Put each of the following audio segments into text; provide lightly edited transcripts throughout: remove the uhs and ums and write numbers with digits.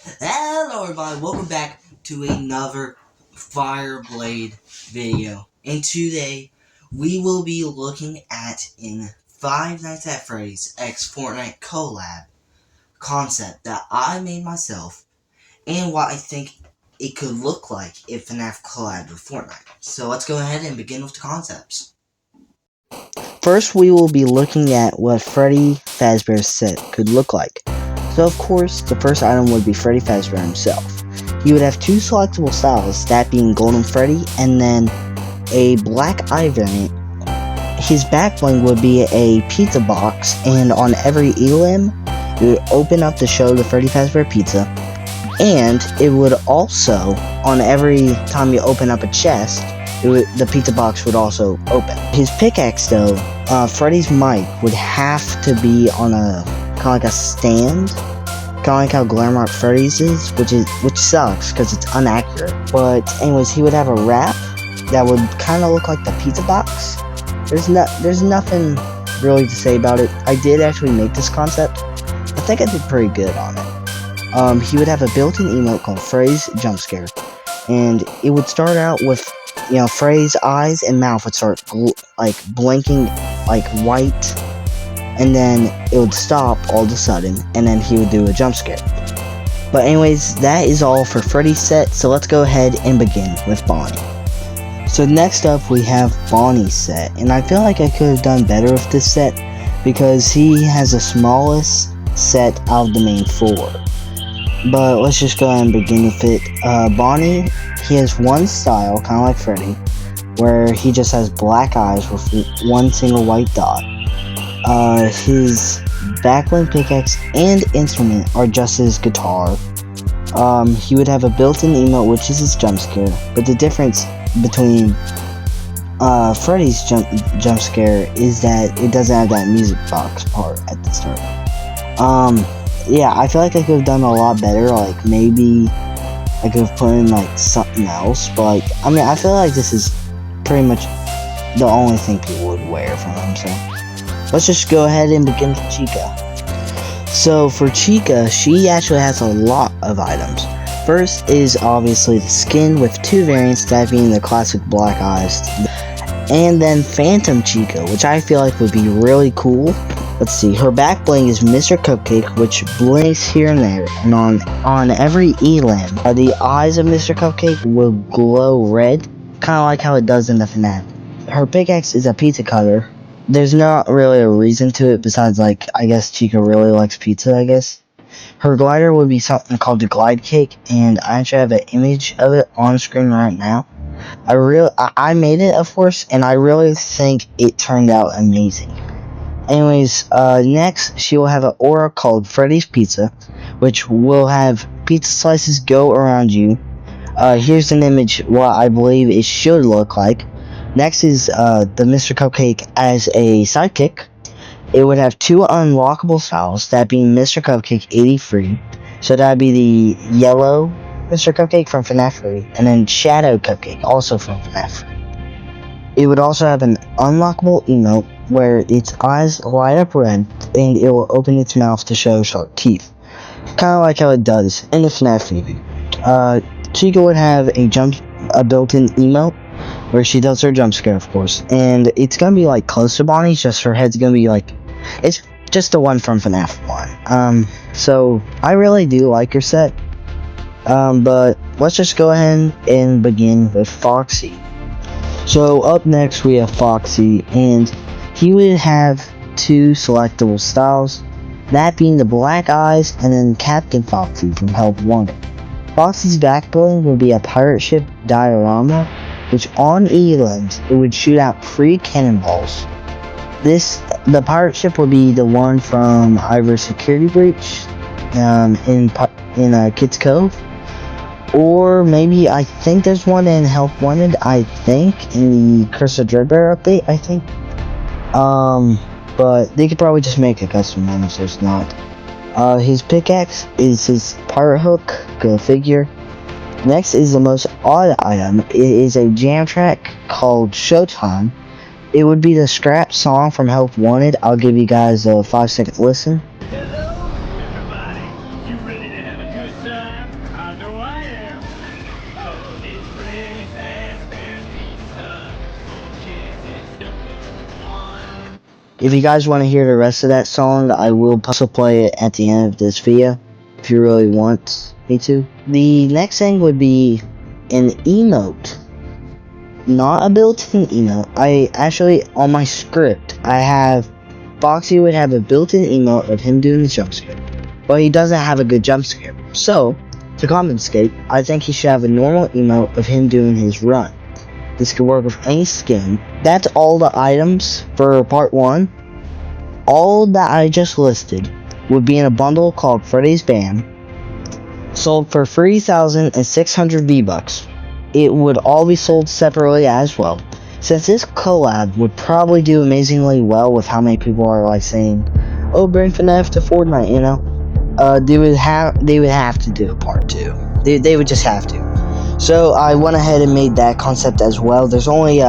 Hello everybody, welcome back to another Fireblade video. And today, we will be looking at in Five Nights at Freddy's X Fortnite collab concept that I made myself and what I think it could look like if Fnaf collabed with Fortnite. So let's go ahead and begin with the concepts. First, we will be looking at what Freddy Fazbear's set could look like. So of course, the first item would be Freddy Fazbear himself. He would have two selectable styles, that being Golden Freddy and then a Black Eye variant. His back bling would be a pizza box, and on every elim, it would open up to show the Freddy Fazbear pizza. And it would also, on every time you open up a chest, the pizza box would also open. His pickaxe though, Freddy's mic would have to be on a kind of like a stand, kind of like how Glamrock Freddy's is, which sucks because it's inaccurate. But anyways, he would have a wrap that would kind of look like the pizza box. There's nothing really to say about it. I did actually make this concept. I think I did pretty good on it. He would have a built-in emote called Freddy's Jump Scare, and it would start out with, Freddy's eyes and mouth would start blinking like white, and then it would stop all of a sudden, and then he would do a jump scare. But anyways, that is all for Freddy's set, so let's go ahead and begin with Bonnie. So next up we have Bonnie's set, and I feel like I could have done better with this set because he has the smallest set out of the main four. But let's just go ahead and begin with it. Bonnie, he has one style, kind of like Freddy, where he just has black eyes with one single white dot. His backbling pickaxe and instrument are just his guitar. He would have a built-in emote, which is his jump scare, but the difference between Freddy's jump scare is that it doesn't have that music box part at the start. Yeah, I feel like I could have done a lot better, like maybe I could have put in like something else, but like, I feel like this is pretty much the only thing people would wear from him, so let's just go ahead and begin with Chica. So for Chica, she actually has a lot of items. First is obviously the skin with two variants, that being the classic black eyes, and then Phantom Chica, which I feel like would be really cool. Let's see, her back bling is Mr. Cupcake, which blinks here and there, and on every elim, the eyes of Mr. Cupcake will glow red, kind of like how it does in the Fnaf. Her pickaxe is a pizza cutter. There's not really a reason to it besides, like, I guess Chica really likes pizza, I guess. Her glider would be something called the Glide Cake, and I actually have an image of it on screen right now. I made it, of course, and I really think it turned out amazing. Anyways, next, she will have an aura called Freddy's Pizza, which will have pizza slices go around you. Here's an image what I believe it should look like. Next is the Mr. Cupcake as a sidekick. It would have two unlockable styles, that being Mr. Cupcake 83, so that would be the yellow Mr. Cupcake from Fnaf 3, and then Shadow Cupcake, also from Fnaf 3. It would also have an unlockable emote where its eyes light up red and it will open its mouth to show sharp teeth, kind of like how it does in the Fnaf movie. Chica would have a built-in emote where she does her jump scare, of course, and it's gonna be like close to Bonnie's, just her head's gonna be like, it's just the one from Fnaf 1. So I really do like her set, but let's just go ahead and begin with Foxy. So up next we have Foxy, and he would have two selectable styles, that being the black eyes and then Captain Foxy from Help Wanted. Foxy's backbone would be a pirate ship diorama, which on elims it would shoot out 3 cannonballs. The pirate ship would be the one from either Security Breach in Kids Cove, or maybe I think there's one in Help Wanted, I think, in the Curse of Dreadbear update, I think. But they could probably just make a custom one if there's not. His pickaxe is his pirate hook, go figure. Next is the most odd item. It is a jam track called Showtime. It would be the scrap song from Help Wanted. I'll give you guys a 5-second listen. Hello, everybody. You ready to have a good time? know I am. Oh, it's Freddy Fazbear's Pizza. If you guys want to hear the rest of that song, I will also play it at the end of this video, if you really want me to. The next thing would be an emote. Not a built-in emote. I actually, on my script, I have Foxy would have a built-in emote of him doing the jump scare. But he doesn't have a good jump scare. So, to compensate, I think he should have a normal emote of him doing his run. This could work with any skin. That's all the items for part 1. All that I just listed would be in a bundle called Freddy's Band, sold for 3,600 V-Bucks. It would all be sold separately as well, since this collab would probably do amazingly well with how many people are like saying, "Oh, bring Fnaf to Fortnite," you know. They would have to do a part 2. They would just have to. So I went ahead and made that concept as well. There's only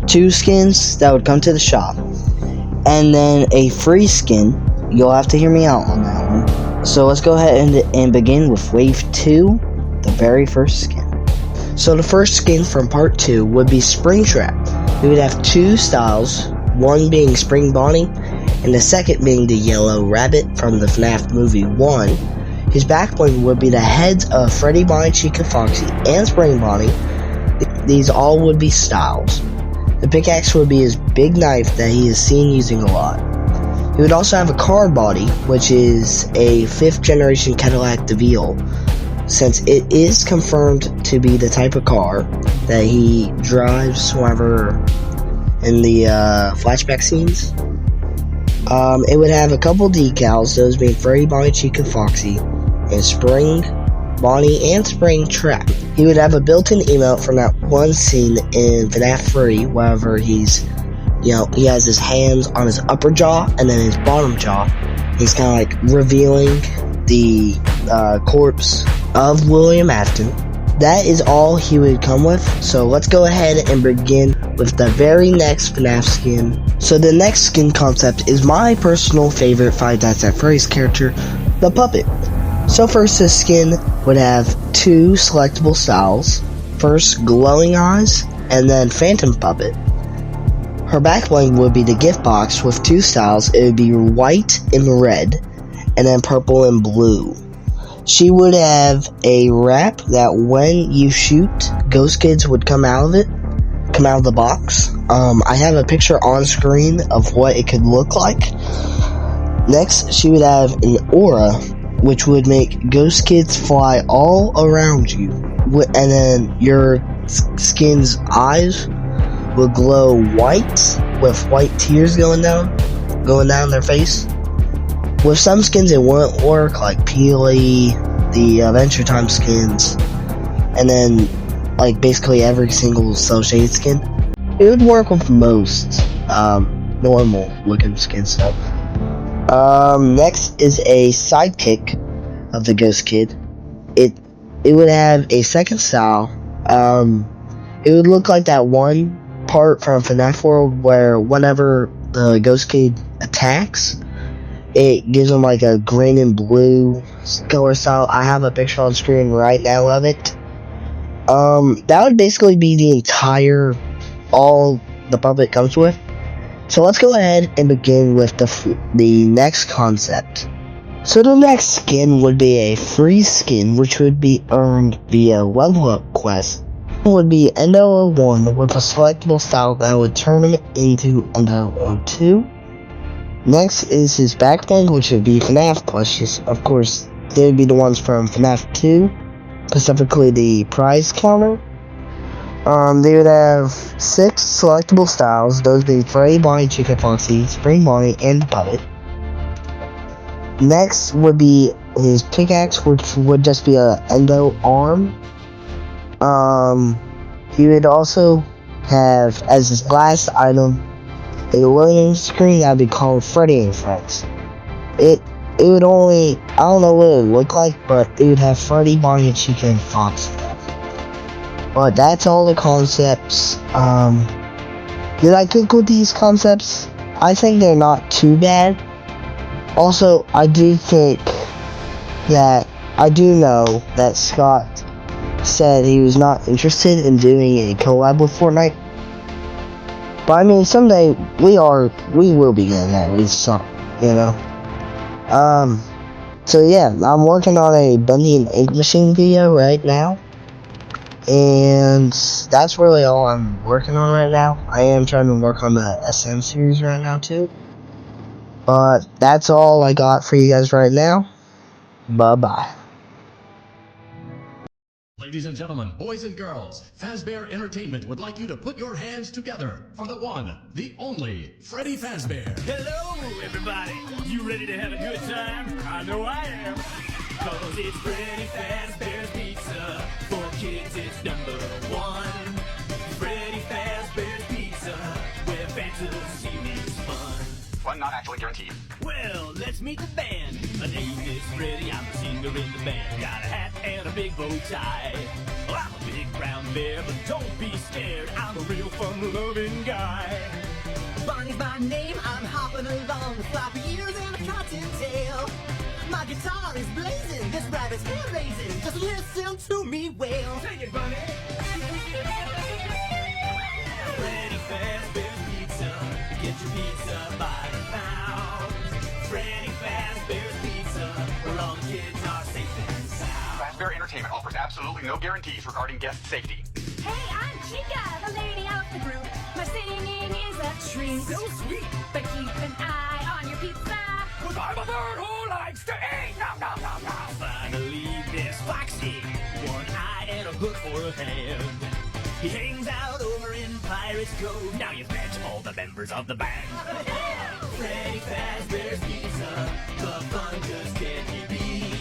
2 skins that would come to the shop, and then a free skin. You'll have to hear me out on that one. So let's go ahead and begin with wave 2, the very first skin. So the first skin from part 2 would be Springtrap. We would have 2 styles, one being Spring Bonnie, and the second being the Yellow Rabbit from the Fnaf movie 1. His backbling would be the heads of Freddy, Bonnie, Chica, Foxy, and Spring Bonnie. These all would be styles. The pickaxe would be his big knife that he is seen using a lot. He would also have a car body, which is a 5th generation Cadillac DeVille, since it is confirmed to be the type of car that he drives whenever in the flashback scenes. It would have a couple decals, those being Freddy, Bonnie, Chica, Foxy, and Spring Bonnie and Spring Trap. He would have a built-in emote from that one scene in FNAF 3, wherever he's, he has his hands on his upper jaw and then his bottom jaw. He's kind of like revealing the corpse of William Afton. That is all he would come with. So let's go ahead and begin with the very next FNAF skin. So the next skin concept is my personal favorite Five Nights at Freddy's character, the Puppet. So first, this skin would have 2 selectable styles. First, Glowing Eyes, and then Phantom Puppet. Her backbling would be the gift box with 2 styles. It would be white and red, and then purple and blue. She would have a wrap that when you shoot, ghost kids would come out of the box. I have a picture on screen of what it could look like. Next, she would have an aura, which would make ghost kids fly all around you. And then your skin's eyes would glow white with white tears going down their face. With some skins it wouldn't work, like Peely, the Adventure Time skins, and then like basically every single Cell Shade skin. It would work with most normal looking skin stuff. Next is a sidekick of the Ghost Kid. It would have a second style. It would look like that one part from FNAF World where whenever the Ghost Kid attacks, it gives him like a green and blue color style. I have a picture on screen right now of it. That would basically be the entire, all the puppet comes with. So let's go ahead and begin with the next concept. So the next skin would be a free skin, which would be earned via level up quest. It would be Endo 01 with a selectable style that would turn him into Endo 02. Next is his backbling, which would be FNAF plushes. Of course, they would be the ones from FNAF 2, specifically the prize counter. They would have 6 selectable styles, those being Freddy, Bonnie, Chica, Foxy, Spring Bonnie, and the Puppet. Next would be his pickaxe, which would just be a Endo arm. He would also have, as his last item, a loading screen that would be called Freddy and Friends. It would only, I don't know what it would look like, but it would have Freddy, Bonnie, Chica, and Fox. But that's all the concepts. Did I think with these concepts? I think they're not too bad. Also, I do think that I do know that Scott said he was not interested in doing a collab with Fortnite. But I mean, someday we will be getting at least some, you know. So yeah, I'm working on a Bundy and Ink Machine video right now. And that's really all I'm working on right now. I am trying to work on the SM series right now too. But that's all I got for you guys right now. Bye-bye. Ladies and gentlemen, boys and girls, Fazbear Entertainment would like you to put your hands together for the one, the only, Freddy Fazbear. Hello, everybody. You ready to have a good time? I know I am. Cause it's Freddy Fazbear's Pizza. For kids, it's number one. Freddy Fazbear's Pizza, where fantasy meets fun. Fun not actually guaranteed. Well, let's meet the band. My name is Freddy, I'm the singer in the band. Got a hat and a big bow tie. Well, I'm a big brown bear, but don't be scared. I'm a real fun-loving guy. Bonnie's my name, I'm hopping along with floppy ears and a cottontail. My guitar is blazing, this rabbit's hair raising. Just listen to me wail. Sing it, Bunny. Freddy Fazbear's Pizza. Get your pizza by the pound. Freddy Fazbear's Pizza, where all the kids are safe and sound. Fazbear Entertainment offers absolutely no guarantees regarding guest safety. Hey, I'm Chica, the lady of the group. My singing is a treat. So sweet. But keep an eye on your pizza. Cause I'm a bird who likes to eat. Nom, nom, nom, nom. Finally, this foxy. One eye and a hook for a hand. He hangs out over in Pirates Cove. Now you've met all the members of the band. Freddy Fazbear's Pizza. The fun just can't be beat.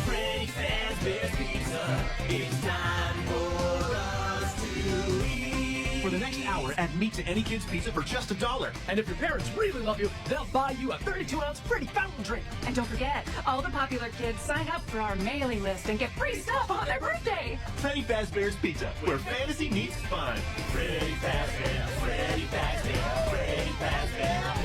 Freddy Fazbear's Pizza. It's time for us to eat. For the next hour, add meat to any kid's pizza for just $1. And if your parents really love you, they'll buy you a 32-ounce Freddy fountain drink. And don't forget, all the popular kids sign up for our mailing list and get free stuff on their birthday. Freddy Fazbear's Pizza, where fantasy meets fun. Freddy Fazbear, Freddy Fazbear, Freddy Fazbear.